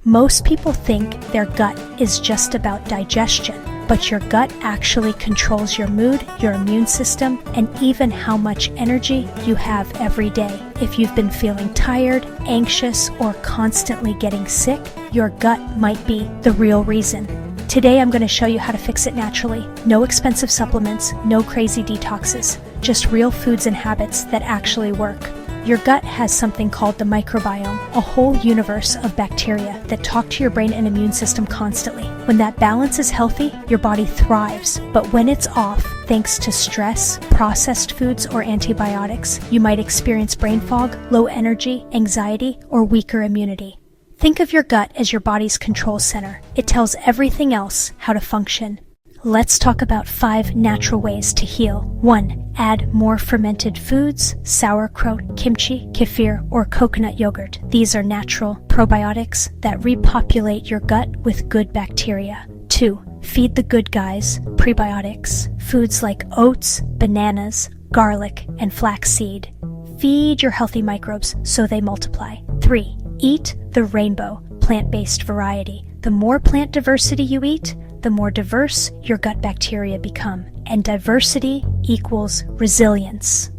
Most people think their gut is just about digestion, but your gut actually controls your mood, your immune system, and even how much energy you have every day. If you've been feeling tired, anxious, or constantly getting sick, your gut might be the real reason. Today I'm going to show you how to fix it naturally. No expensive supplements, no crazy detoxes, just real foods and habits that actually work. Your gut has something called the microbiome, a whole universe of bacteria that talk to your brain and immune system constantly. When that balance is healthy, your body thrives. But when it's off, thanks to stress, processed foods, or antibiotics, you might experience brain fog, low energy, anxiety, or weaker immunity. Think of your gut as your body's control center. It tells everything else how to function. Let's talk about 5 natural ways to heal. 1. Add more fermented foods, sauerkraut, kimchi, kefir, or coconut yogurt. These are natural probiotics that repopulate your gut with good bacteria. 2. Feed the good guys, prebiotics. Foods like oats, bananas, garlic, and flaxseed. Feed your healthy microbes so they multiply. 3. Eat the rainbow, plant-based variety. The more plant diversity you eat, the more diverse your gut bacteria become, and diversity equals resilience.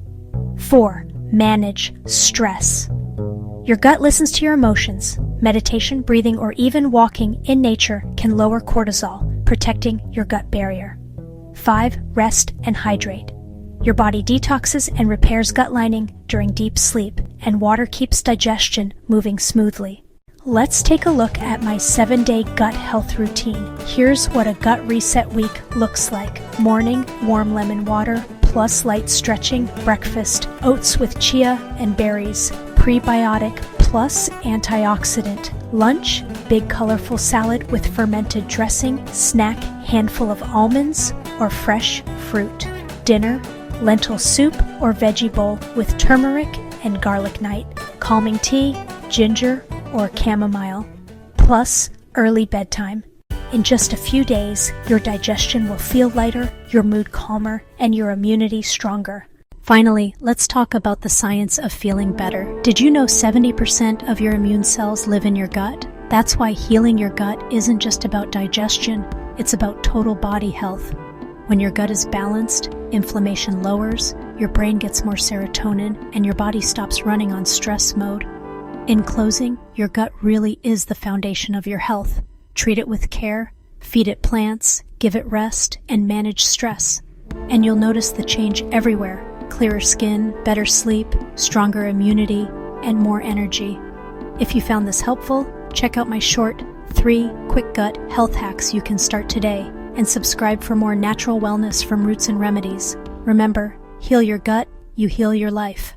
4. Manage stress. Your gut listens to your emotions. Meditation, breathing, or even walking in nature can lower cortisol, protecting your gut barrier. 5. Rest and hydrate. Your body detoxes and repairs gut lining during deep sleep, and water keeps digestion moving smoothly. Let's take a look at my 7-day gut health routine. Here's what a gut reset week looks like. Morning, warm lemon water, plus light stretching. Breakfast, oats with chia and berries. Prebiotic plus antioxidant. Lunch, big colorful salad with fermented dressing. Snack, handful of almonds or fresh fruit. Dinner, lentil soup or veggie bowl with turmeric and garlic night. Calming tea, ginger, or chamomile, plus early bedtime. In just a few days, your digestion will feel lighter, your mood calmer, and your immunity stronger. Finally, let's talk about the science of feeling better. Did you know 70% of your immune cells live in your gut? That's why healing your gut isn't just about digestion, it's about total body health. When your gut is balanced, inflammation lowers, your brain gets more serotonin, and your body stops running on stress mode. In closing, your gut really is the foundation of your health. Treat it with care, feed it plants, give it rest, and manage stress. And you'll notice the change everywhere: clearer skin, better sleep, stronger immunity, and more energy. If you found this helpful, check out my short 3 quick gut health hacks you can start today, and subscribe for more natural wellness from Roots and Remedies. Remember, heal your gut, you heal your life.